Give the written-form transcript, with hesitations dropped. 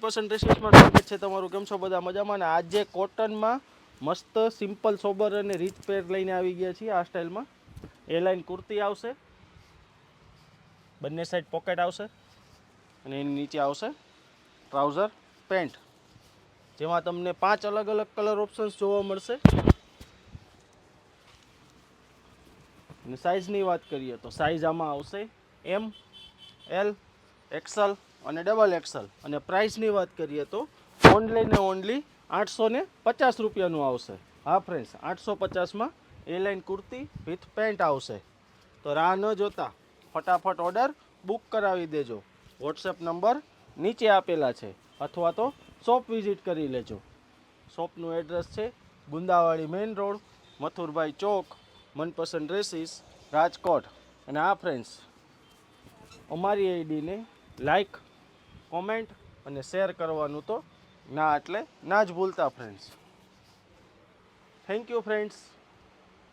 પસંદ ડ્રેસીસમાં સ્વાગત છે તમારું. કેમ છો બધા? મજામાં ને? આજે કોટનમાં મસ્ત સિમ્પલ સોબર અને રીચ પેર લઈને આવી ગયા છીએ. આ સ્ટાઇલમાં એ લાઇન કુર્તી આવશે, બંને સાઈડ પોકેટ આવશે અને એની નીચે આવશે ટ્રાઉઝર પેન્ટ, જેમાં તમને 5 અલગ અલગ કલર ઓપ્શન્સ જોવા મળશે. અને સાઇઝની વાત કરીએ તો સાઇઝ આમાં આવશે એમ, એલ, એક્સલ અને ડબલ એક્સલ. અને પ્રાઇસની વાત કરીએ તો ઓનલી ને ઓનલી 850 રૂપિયાનું આવશે. હા ફ્રેન્ડ્સ, 850માં A line kurti with pant આવશે. તો રાહ ન જોતા ફટાફટ ઓર્ડર બુક કરાવી દેજો. વોટ્સએપ નંબર નીચે આપેલા છે, અથવા તો શોપ વિઝિટ કરી લેજો. શોપનું એડ્રેસ છે ગુંદાવાડી મેઇન રોડ, મથુરભાઈ ચોક, મનપસંદ ડ્રેસીસ, રાજકોટ. અને આ ફ્રેન્ડ્સ, અમારી આઈડીને લાઈક, કોમેન્ટ અને શેર કરવાનું તો ના એટલે ના જ ભૂલતા ફ્રેન્ડ્સ. Thank you friends.